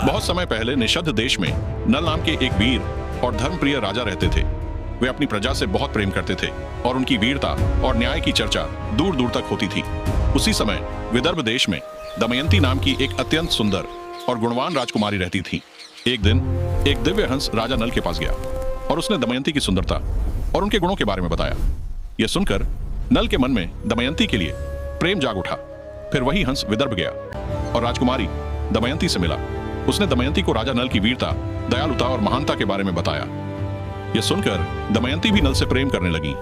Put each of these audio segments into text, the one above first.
बहुत समय पहले निषद्ध देश में नल नाम के एक वीर और धर्मप्रिय राजा रहते थे। वे अपनी प्रजा से बहुत प्रेम करते थे और उनकी वीरता और न्याय की चर्चा दूर दूर तक होती थी। उसी समय विदर्भ देश में दमयंती नाम की एक अत्यंत सुंदर और गुणवान राजकुमारी रहती थी। एक दिन एक दिव्य हंस राजा नल के पास गया और उसने दमयंती की सुंदरता और उनके गुणों के बारे में बताया। यह सुनकर नल के मन में दमयंती के लिए प्रेम जाग उठा। फिर वही हंस विदर्भ गया और राजकुमारी दमयंती से मिला। उसने दमयंती को राजा नल की वीरता, दयालुता और महानता के बारे में बताया। यह सुनकर दमयंती भी नल से प्रेम करने लगी।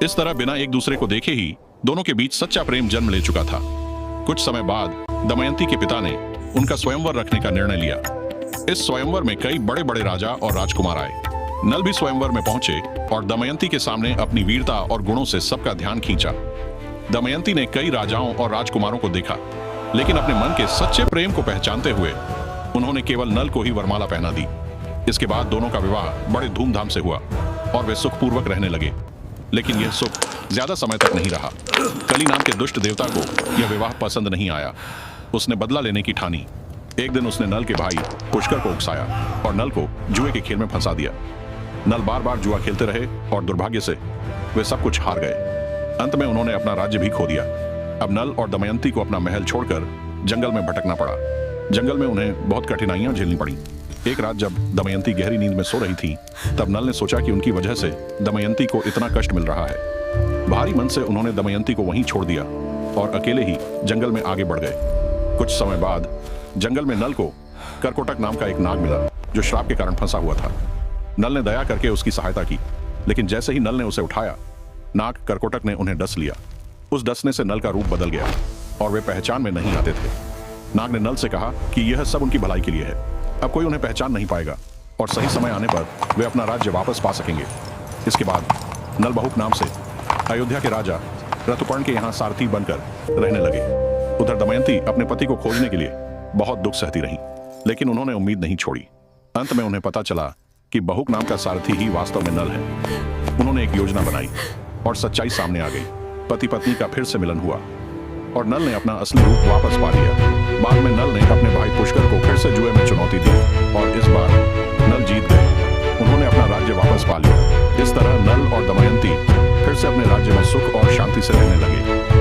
इस तरह बिना एक दूसरे को देखे ही दोनों के बीच सच्चा प्रेम जन्म ले चुका था। कुछ समय बाद दमयंती के पिता ने उनका स्वयंवर रखने का निर्णय लिया। इस स्वयंवर में कई बड़े बड़े राजा और राजकुमार आए। नल भी स्वयंवर में पहुंचे और दमयंती के सामने अपनी वीरता और गुणों से सबका ध्यान खींचा। दमयंती ने कई राजाओं और राजकुमारों को देखा, लेकिन अपने मन के सच्चे प्रेम को पहचानते हुए उन्होंने केवल नल को ही वरमाला पहना दी। इसके बाद दोनों का विवाह बड़े धूमधाम से हुआ और वे सुखपूर्वक रहने लगे। लेकिन यह सुख ज्यादा समय तक नहीं रहा। कली नाम के दुष्ट देवता को यह विवाह पसंद नहीं आया। उसने बदला लेने की ठानी। एक दिन उसने नल के भाई पुष्कर को उकसाया और नल को जुए के खेल में फंसा दिया। नल बार बार जुआ खेलते रहे और दुर्भाग्य से वे सब कुछ हार गए। अंत में उन्होंने अपना राज्य भी खो दिया। अब नल और दमयंती को अपना महल छोड़कर जंगल में भटकना पड़ा। जंगल में उन्हें बहुत कठिनाइयां झेलनी पड़ी। एक रात जब दमयंती गहरी नींद में सो रही थी, तब नल ने सोचा कि उनकी वजह से दमयंती को इतना कष्ट मिल रहा है। भारी मन से उन्होंने दमयंती को वहीं छोड़ दिया और अकेले ही जंगल में आगे बढ़ गए। कुछ समय बाद जंगल में नल को करकोटक नाम का एक नाग मिला, जो श्राप के कारण फंसा हुआ था। नल ने दया करके उसकी सहायता की, लेकिन जैसे ही नल ने उसे उठाया, नाग करकोटक ने उन्हें डस लिया। उस डसने से नल का रूप बदल गया और वे पहचान में नहीं आते थे। नाग ने नल से कहा कि यह सब उनकी भलाई के लिए है। अब कोई उन्हें पहचान नहीं पाएगा और सही समय आने पर वे अपना राज्य वापस पा सकेंगे। इसके बाद नल बहुक नाम से अयोध्या के राजा ऋतुपर्ण के यहाँ सारथी बनकर रहने लगे। उधर दमयंती अपने पति को खोजने के लिए बहुत दुख सहती रही, लेकिन उन्होंने उम्मीद नहीं छोड़ी। अंत में उन्हें पता चला कि बहुक नाम का सारथी ही वास्तव में नल है। उन्होंने एक योजना बनाई और सच्चाई सामने आ गई। पति पत्नी का फिर से मिलन हुआ और नल ने अपना असली रूप वापस पा लिया। बाद में नल ने अपने भाई पुष्कर को फिर से जुए में चुनौती दी और इस बार नल जीत गए। उन्होंने अपना राज्य वापस पा लिया। इस तरह नल और दमयंती फिर से अपने राज्य में सुख और शांति से रहने लगे।